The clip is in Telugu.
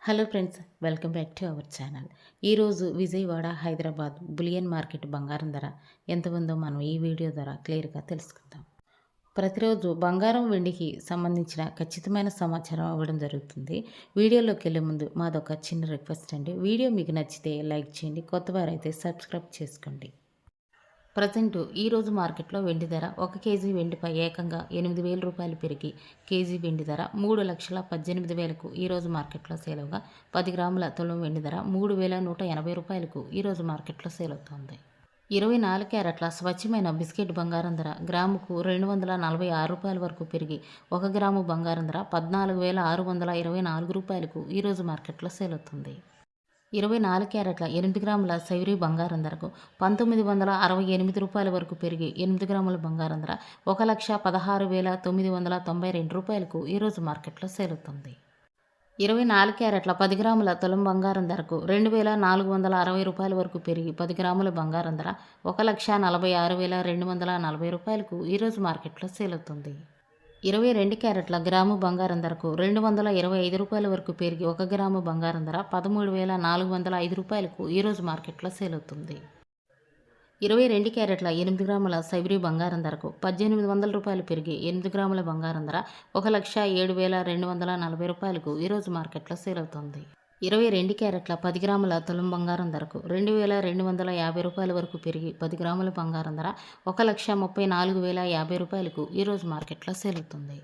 Hello friends, welcome back to our channel. ఈరోజు విజయవాడ, హైదరాబాద్ బులియన్ మార్కెట్ బంగారం ధర ఎంత ఉందో మనం ఈ వీడియో ద్వారా క్లియర్గా తెలుసుకుందాం. ప్రతిరోజు బంగారం, వెండికి సంబంధించిన ఖచ్చితమైన సమాచారం ఇవ్వడం జరుగుతుంది. వీడియోలోకి వెళ్ళే ముందు మాదొక చిన్న రిక్వెస్ట్ అండి. వీడియో మీకు నచ్చితే లైక్ చేయండి, కొత్త వారైతే సబ్స్క్రైబ్ చేసుకోండి. ప్రజెంట్ ఈరోజు మార్కెట్లో వెండి ధర 1 కేజీ వెండిపై ఏకంగా 8,000 రూపాయలు పెరిగి కేజీ వెండి ధర 3,18,000కు ఈరోజు మార్కెట్లో సేల్ అవగా 10 గ్రాముల తులం వెండి ధర 3,180 రూపాయలకు ఈరోజు మార్కెట్లో సేల్ అవుతోంది. 24 క్యారెట్ల స్వచ్ఛమైన బిస్కెట్ బంగారం ధర గ్రాముకు 246 రూపాయల వరకు పెరిగి 1 గ్రాము బంగారం ధర 14,624 రూపాయలకు ఈరోజు మార్కెట్లో సేల్ అవుతుంది. 24 క్యారెట్ల 8 గ్రాముల సైవరీ బంగారం ధరకు 1,968 రూపాయల వరకు పెరిగి 8 గ్రాముల బంగారం ధర 1,16,992 రూపాయలకు ఈరోజు మార్కెట్లో సేల్ అవుతుంది. 24 క్యారెట్ల 10 గ్రాముల తులం బంగారం ధరకు 2,460 రూపాయల వరకు పెరిగి 10 గ్రాముల బంగారం ధర 1,46,240 రూపాయలకు ఈరోజు మార్కెట్లో సేల్ అవుతుంది. 22 క్యారెట్ల గ్రాము బంగారం ధరకు 225 రూపాయల వరకు పెరిగి 1 గ్రాము బంగారం ధర 13,405 రూపాయలకు ఈరోజు మార్కెట్లో సేల్ అవుతుంది. 22 క్యారెట్ల 8 గ్రాముల సైబరీ బంగారం ధరకు 1,800 రూపాయలు పెరిగి 8 గ్రాముల బంగారం ధర 1,07,240 రూపాయలకు ఈరోజు మార్కెట్లో సేల్ అవుతుంది. 22 క్యారెట్ల 10 గ్రాముల తులం బంగారం ధరకు 2,250 రూపాయల వరకు పెరిగి 10 గ్రాముల బంగారం ధర 1,34,050 రూపాయలకు ఈరోజు మార్కెట్లో సేల్ అవుతుంది.